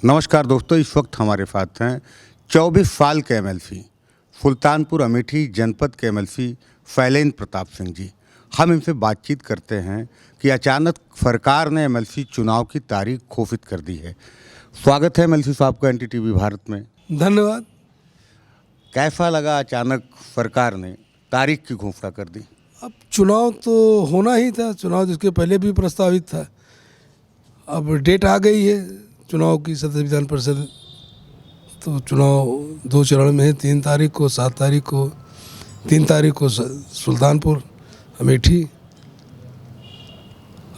नमस्कार दोस्तों, इस वक्त हमारे साथ हैं 24 साल के एमएलसी सुल्तानपुर अमेठी जनपद के एमएलसी शैलेंद्र प्रताप सिंह जी। हम इनसे बातचीत करते हैं कि अचानक सरकार ने एमएलसी चुनाव की तारीख घोषित कर दी है। स्वागत है एमएलसी साहब का एनडीटीवी भारत में। धन्यवाद। कैसा लगा अचानक सरकार ने तारीख की घोषणा कर दी? अब चुनाव तो होना ही था, चुनाव जिसके पहले भी प्रस्तावित था। अब डेट आ गई है चुनाव की, सदस्य विधान परिषद। तो चुनाव 2 चरण में है, 3 तारीख को, 7 तारीख को। 3 तारीख को सुल्तानपुर अमेठी।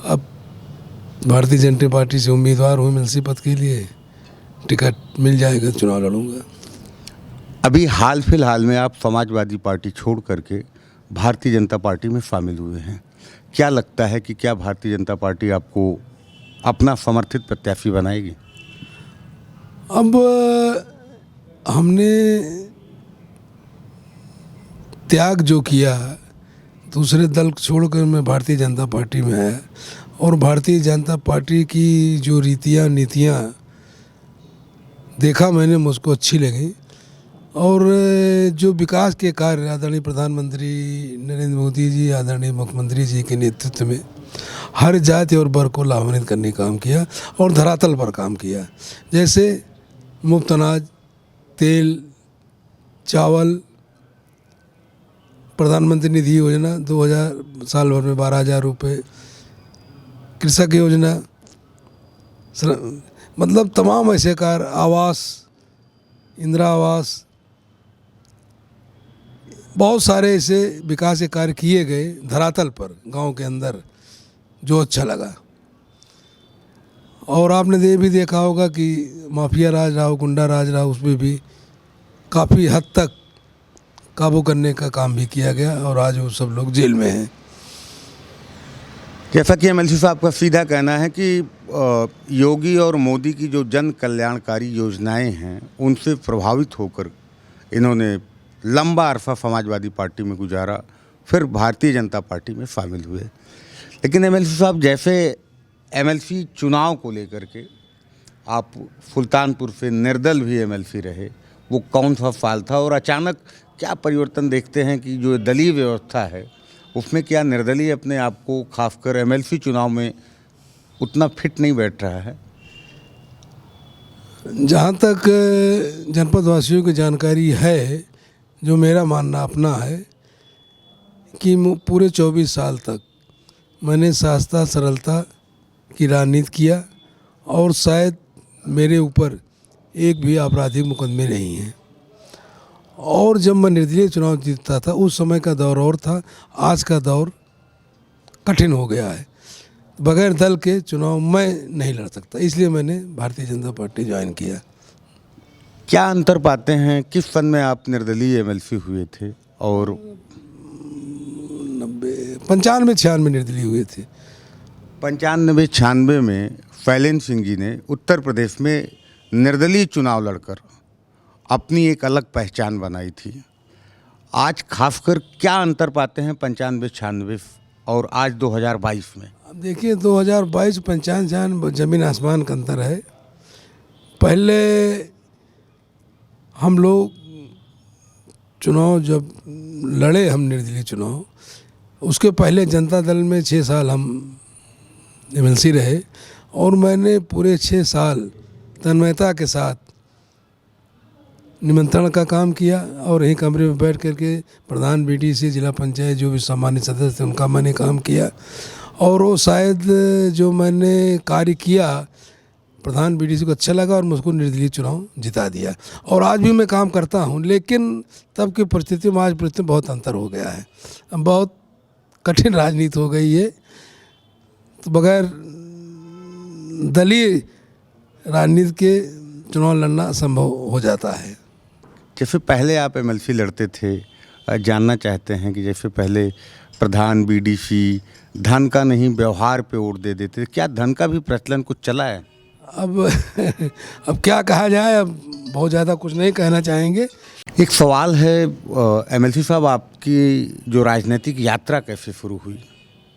अब भारतीय जनता पार्टी से उम्मीदवार हूँ एमएलसी पद के लिए, टिकट मिल जाएगा, चुनाव लड़ूंगा। अभी हाल फिलहाल में आप समाजवादी पार्टी छोड़ करके भारतीय जनता पार्टी में शामिल हुए हैं। क्या लगता है कि क्या भारतीय जनता पार्टी आपको अपना समर्थित प्रत्याशी बनाएगी? अब हमने त्याग जो किया, दूसरे दल छोड़कर मैं भारतीय जनता पार्टी में आया, और भारतीय जनता पार्टी की जो रीतियाँ नीतियाँ देखा मैंने, मुझको अच्छी लगी। और जो विकास के कार्य आदरणीय प्रधानमंत्री नरेंद्र मोदी जी, आदरणीय मुख्यमंत्री जी के नेतृत्व में हर जाति और वर्ग को लाभान्वित करने का काम किया और धरातल पर काम किया। जैसे मुफ्त अनाज, तेल, चावल, प्रधानमंत्री निधि योजना 2000 साल भर में 12,000 रुपये, कृषक योजना, मतलब तमाम ऐसे कार्य, आवास, इंदिरा आवास, बहुत सारे ऐसे विकास के कार्य किए गए धरातल पर गांव के अंदर, जो अच्छा लगा। और आपने ये भी देखा होगा कि माफिया राज रहा, गुंडा राज रहा, उसमें भी काफ़ी हद तक काबू करने का काम भी किया गया, और आज वो सब लोग जेल में हैं। जैसा कि एमएलसी साहब का सीधा कहना है कि योगी और मोदी की जो जन कल्याणकारी योजनाएं हैं, उनसे प्रभावित होकर इन्होंने लंबा अरसा समाजवादी पार्टी में गुजारा, फिर भारतीय जनता पार्टी में शामिल हुए। लेकिन एमएलसी साहब, जैसे एमएलसी चुनाव को लेकर के आप सुल्तानपुर से निर्दल भी एमएलसी रहे, वो कौन सा साल था और अचानक क्या परिवर्तन देखते हैं कि जो दलीय व्यवस्था है उसमें क्या निर्दलीय अपने आप को खासकर एमएलसी चुनाव में उतना फिट नहीं बैठ रहा है? जहाँ तक जनपद वासियों की जानकारी है, जो मेरा मानना अपना है कि पूरे 24 साल तक मैंने सहजता सरलता की राजनीति किया, और शायद मेरे ऊपर एक भी आपराधिक मुकदमे नहीं हैं। और जब मैं निर्दलीय चुनाव जीतता था, उस समय का दौर और था, आज का दौर कठिन हो गया है। बगैर दल के चुनाव मैं नहीं लड़ सकता, इसलिए मैंने भारतीय जनता पार्टी ज्वाइन किया। क्या अंतर पाते हैं? किस सन में आप निर्दलीय एमएलसी हुए थे और 95-96 निर्दलीय हुए थे। 95-96 में शैलेंद्र सिंह जी ने उत्तर प्रदेश में निर्दलीय चुनाव लड़कर अपनी एक अलग पहचान बनाई थी। आज खासकर क्या अंतर पाते हैं 95-96 और आज 2022 में? अब देखिए, 2022-95 जमीन आसमान का अंतर है। पहले हम लोग चुनाव जब लड़े, हम निर्दलीय चुनाव, उसके पहले जनता दल में 6 साल हम एमएलसी रहे, और मैंने पूरे 6 साल तन्मयता के साथ निमंत्रण का काम किया, और यहीं कमरे में बैठ करके प्रधान बीडीसी, जिला पंचायत, जो भी सामान्य सदस्य थे, उनका मैंने काम किया। और वो शायद जो मैंने कार्य किया प्रधान बीडीसी को अच्छा लगा, और मुझको निर्दलीय चुनाव जिता दिया। और आज भी मैं काम करता हूँ, लेकिन तब की परिस्थिति में आज परिस्थिति में बहुत अंतर हो गया है। अब बहुत कठिन राजनीति हो गई है, तो बगैर दलीय राजनीति के चुनाव लड़ना असंभव हो जाता है। जैसे पहले आप एमएलसी लड़ते थे, जानना चाहते हैं कि जैसे पहले प्रधान बीडीसी धन का नहीं व्यवहार पे वोट दे देते थे, क्या धन का भी प्रचलन कुछ चला है? अब क्या कहा जाए, अब बहुत ज़्यादा कुछ नहीं कहना चाहेंगे। एक सवाल है एमएलसी साहब, आपकी जो राजनीतिक यात्रा कैसे शुरू हुई?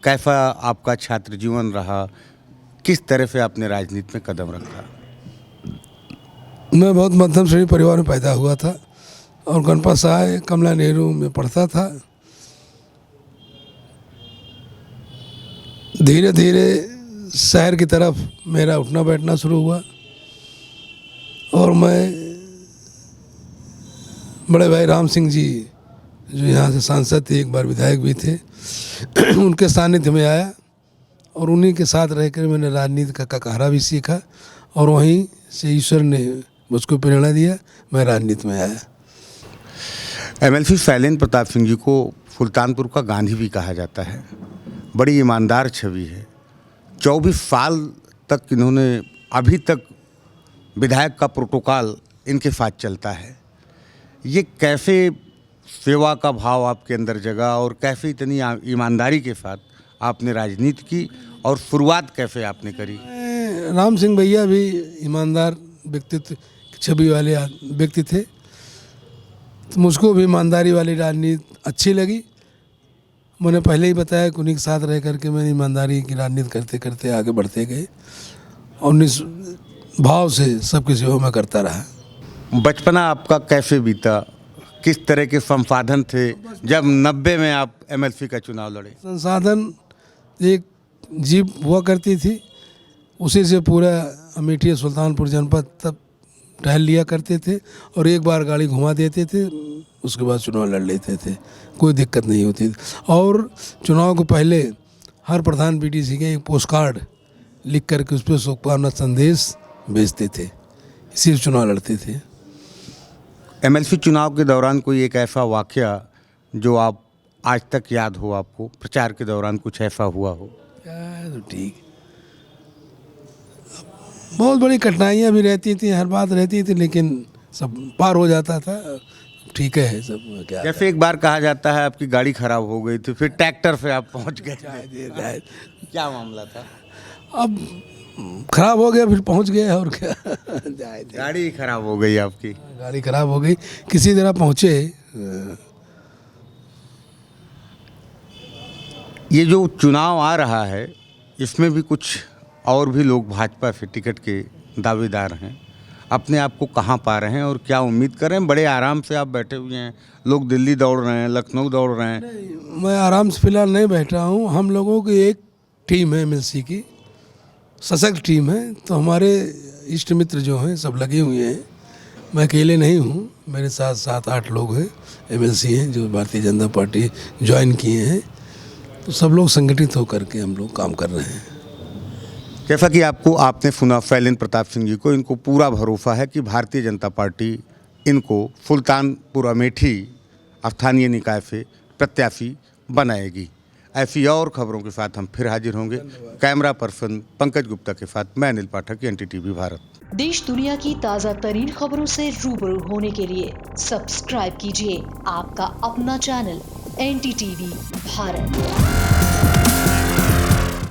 कैसा आपका छात्र जीवन रहा? किस तरह से आपने राजनीति में कदम रखा? मैं बहुत मध्यम श्रेणी परिवार में पैदा हुआ था और गणपत सहाय कमला नेहरू में पढ़ता था। धीरे धीरे शहर की तरफ मेरा उठना बैठना शुरू हुआ और मैं बड़े भाई राम सिंह जी जो यहाँ से सांसद थे, एक बार विधायक भी थे, उनके सानिध्य में आया और उन्हीं के साथ रहकर मैंने राजनीति का ककारा भी सीखा और वहीं से ईश्वर ने मुझको प्रेरणा दिया, मैं राजनीति में आया। एमएलसी शैलेंद्र प्रताप सिंह जी को सुल्तानपुर का गांधी भी कहा जाता है। बड़ी ईमानदार छवि है। 24 साल तक इन्होंने, अभी तक विधायक का प्रोटोकॉल इनके साथ चलता है। ये कैसे सेवा का भाव आपके अंदर जगा और कैसे इतनी ईमानदारी के साथ आपने राजनीति की और शुरुआत कैसे आपने करी? राम सिंह भैया भी ईमानदार व्यक्तित्व छवि वाले व्यक्ति थे, तो मुझको भी ईमानदारी वाली राजनीति अच्छी लगी। मैंने पहले ही बताया कि उन्हीं के साथ रह करके मैंने ईमानदारी की राजनीति करते करते आगे बढ़ते गए और भाव से सबकी सेवा में करता रहा। बचपना आपका कैसे बीता? किस तरह के संसाधन थे जब 90 में आप एमएलसी का चुनाव लड़े? संसाधन, एक जीप हुआ करती थी, उसी से पूरा अमेठी सुल्तानपुर जनपद तक टहल लिया करते थे और एक बार गाड़ी घुमा देते थे, उसके बाद चुनाव लड़ लेते थे, कोई दिक्कत नहीं होती थी। और चुनाव को पहले हर प्रधान बीडीसी के एक पोस्ट कार्ड लिख करके उस पर शुभकामना संदेश भेजते थे, इसी से चुनाव लड़ते थे। एमएलसी चुनाव के दौरान कोई एक ऐसा वाकया जो आप आज तक याद हो, आपको प्रचार के दौरान कुछ ऐसा हुआ हो? तो ठीक, बहुत बड़ी कठिनाइयाँ भी रहती थी, हर बात रहती थी, लेकिन सब पार हो जाता था। ठीक है सब क्या। जैसे एक बार कहा जाता है आपकी गाड़ी खराब हो गई थी, फिर ट्रैक्टर से आप पहुंच गए, क्या मामला था? अब खराब हो गया, फिर पहुंच गए और क्या। गाड़ी खराब हो गई आपकी? गाड़ी खराब हो गई, किसी तरह पहुंचे। ये जो चुनाव आ रहा है, इसमें भी कुछ और भी लोग भाजपा से टिकट के दावेदार हैं। अपने आप को कहाँ पा रहे हैं और क्या उम्मीद कर रहे हैं? बड़े आराम से आप बैठे हुए हैं, लोग दिल्ली दौड़ रहे हैं, लखनऊ दौड़ रहे हैं। मैं आराम से फिलहाल नहीं बैठा हूँ। हम लोगों की एक टीम है एमएलसी की, सशक्त टीम है, तो हमारे इष्ट मित्र जो हैं सब लगे हुए हैं। मैं अकेले नहीं हूँ, मेरे साथ 7-8 लोग हैं एमएलसी हैं जो भारतीय जनता पार्टी ज्वाइन किए हैं, तो सब लोग संगठित होकर के हम लोग काम कर रहे हैं। जैसा कि आपने सुना शैलेंद्र प्रताप सिंह जी को, इनको पूरा भरोसा है कि भारतीय जनता पार्टी इनको सुल्तानपुर अमेठी स्थानीय निकाय से प्रत्याशी बनाएगी। ऐसी और खबरों के साथ हम फिर हाजिर होंगे। कैमरा पर्सन पंकज गुप्ता के साथ मैं अनिल पाठक, एनडीटीवी भारत। देश दुनिया की ताज़ा तरीन खबरों से रूबरू होने के लिए सब्सक्राइब कीजिए आपका अपना चैनल एनडीटीवी भारत।